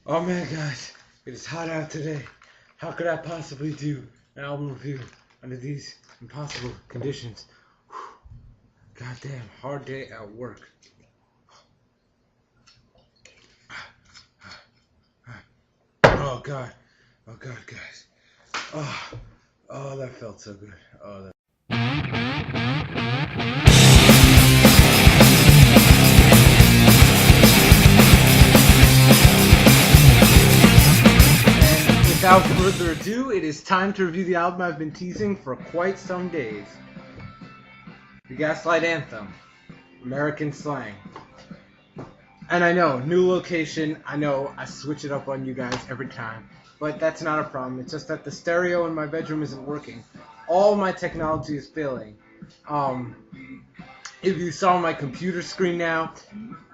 Oh man, guys, it is hot out today. How could I possibly do an album review under these impossible conditions? Whew. Goddamn, hard day at work. Oh god, guys. Oh, that felt so good. Without further ado, it is time to review the album I've been teasing for quite some days. The Gaslight Anthem, American Slang. And I know, new location, I know I switch it up on you guys every time, but that's not a problem. It's just that the stereo in my bedroom isn't working. All my technology is failing. If you saw my computer screen now,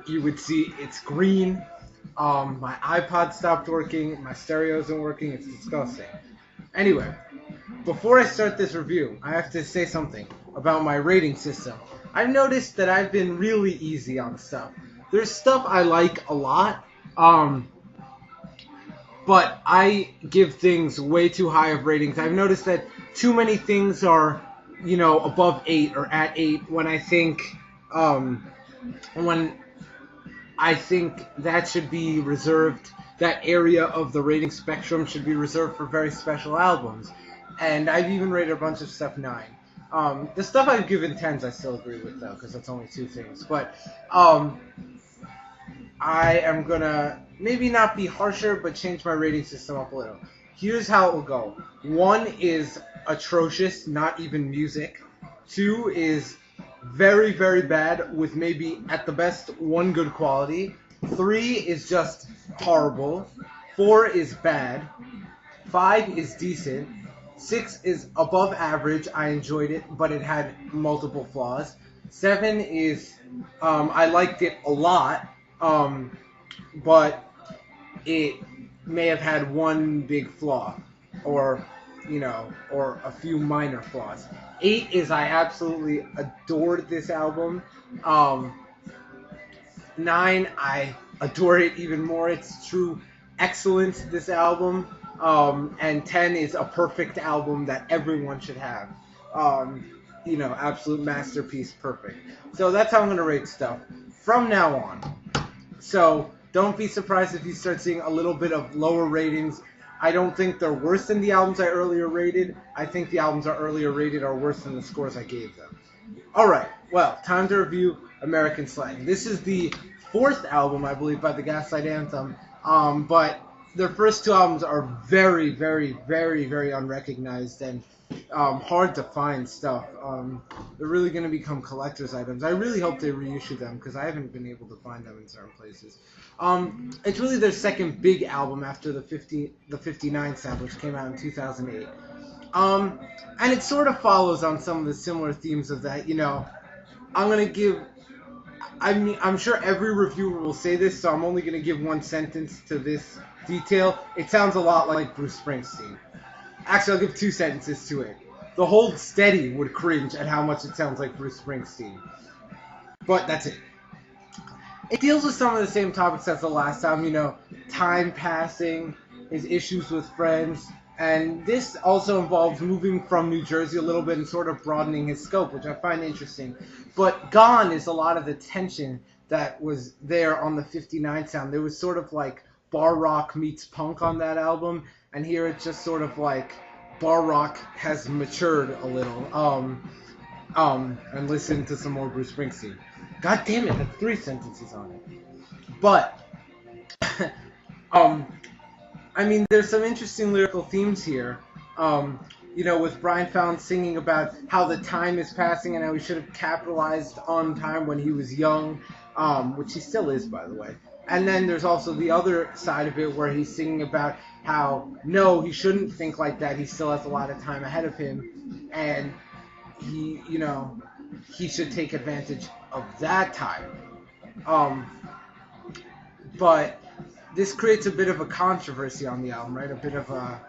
you would see it's green. My iPod stopped working, my stereo isn't working, it's disgusting. Anyway, before I start this review, I have to say something about my rating system. I've noticed that I've been really easy on stuff. There's stuff I like a lot, but I give things way too high of ratings. I've noticed that too many things are, above 8 or at 8 when I think that should be reserved, that area of the rating spectrum should be reserved for very special albums. And I've even rated a bunch of stuff 9. The stuff I've given 10s I still agree with, though, because that's only 2 things. But I am going to maybe not be harsher, but change my rating system up a little. Here's how it will go. 1 is atrocious, not even music. 2 is very, very bad with maybe, at the best, 1 good quality. 3 is just horrible. 4 is bad. 5 is decent. 6 is above average. I enjoyed it, but it had multiple flaws. 7 is, I liked it a lot, but it may have had 1 big flaw, or a few minor flaws. 8 is I absolutely adored this album. 9, I adore it even more. It's true excellence, this album. And 10 is a perfect album that everyone should have. Absolute masterpiece, perfect. So that's how I'm going to rate stuff from now on. So don't be surprised if you start seeing a little bit of lower ratings. I don't think they're worse than the albums I earlier rated. I think the albums I earlier rated are worse than the scores I gave them. Alright, well, time to review American Slang. This is the 4th album, I believe, by the Gaslight Anthem. But their first 2 albums are very, very, very, very unrecognized and hard to find stuff. They're really going to become collector's items. I really hope they reissue them because I haven't been able to find them in certain places. It's really their second big album after the 59 sound, which came out in 2008. And it sort of follows on some of the similar themes of that. I'm sure every reviewer will say this, so I'm only going to give 1 sentence to this detail. It sounds a lot like Bruce Springsteen. Actually, I'll give 2 sentences to it. The Hold Steady would cringe at how much it sounds like Bruce Springsteen. But that's it. It deals with some of the same topics as the last album, time passing, his issues with friends, and this also involves moving from New Jersey a little bit and sort of broadening his scope, which I find interesting. But gone is a lot of the tension that was there on the 59 sound. There was sort of like bar rock meets punk on that album, and here it's just sort of like bar rock has matured a little. And listen to some more Bruce Springsteen. God damn it, that's 3 sentences on it. But there's some interesting lyrical themes here. With Brian Fallon singing about how the time is passing and how he should have capitalized on time when he was young, which he still is, by the way. And then there's also the other side of it where he's singing about how, no, he shouldn't think like that. He still has a lot of time ahead of him. And he should take advantage of that time. But this creates a bit of a controversy on the album, right? A bit of a,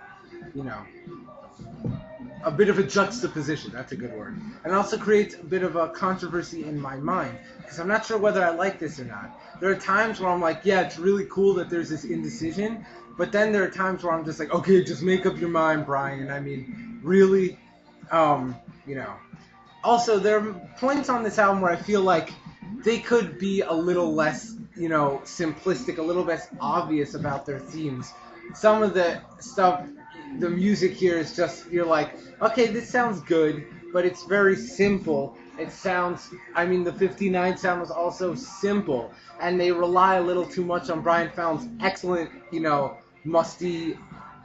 a bit of a juxtaposition. That's a good word. And it also creates a bit of a controversy in my mind because I'm not sure whether I like this or not. There are times where I'm like, yeah, it's really cool that there's this indecision, but then there are times where I'm just like, okay, just make up your mind, Brian. I mean, really, you know. Also, there are points on this album where I feel like they could be a little less, you know, simplistic, a little less obvious about their themes. Some of the stuff, the music here is just, you're like, okay, this sounds good, but it's very simple. It sounds, I mean, the 59 sound was also simple, and they rely a little too much on Brian Fallon's excellent, you know, musty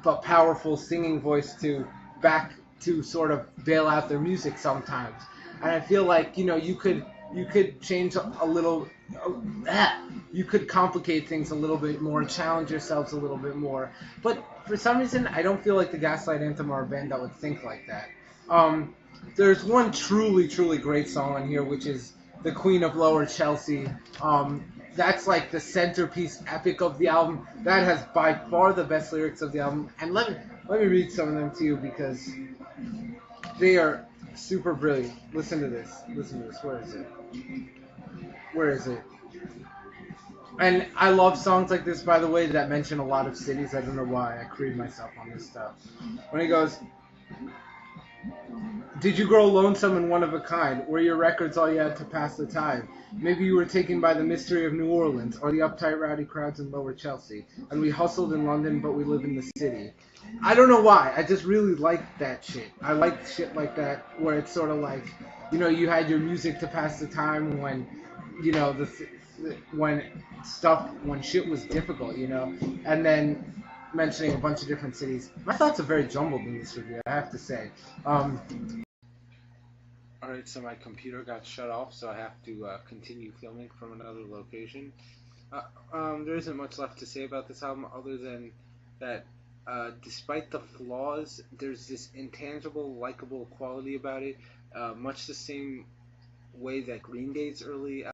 but powerful singing voice to sort of bail out their music sometimes. And I feel like, you know, you could change a little, you could complicate things a little bit more, challenge yourselves a little bit more. But for some reason, I don't feel like the Gaslight Anthem are a band that would think like that. There's one truly, truly great song on here, which is The Queen of Lower Chelsea. That's like the centerpiece epic of the album. That has by far the best lyrics of the album. And let me read some of them to you because they are super brilliant. Listen to this. Listen to this. Where is it? Where is it? And I love songs like this, by the way, that mention a lot of cities. I don't know why. I creed myself on this stuff. When he goes, did you grow lonesome and one of a kind? Were your records all you had to pass the time? Maybe you were taken by the mystery of New Orleans or the uptight rowdy crowds in Lower Chelsea. And we hustled in London, but we live in the city. I don't know why. I just really like that shit. I like shit like that where it's sort of like, you know, you had your music to pass the time when, you know, when shit was difficult, you know, and then mentioning a bunch of different cities. My thoughts are very jumbled in this review, I have to say. Alright, so my computer got shut off, so I have to continue filming from another location. There isn't much left to say about this album other than that despite the flaws, there's this intangible, likable quality about it, much the same way that Green Day's early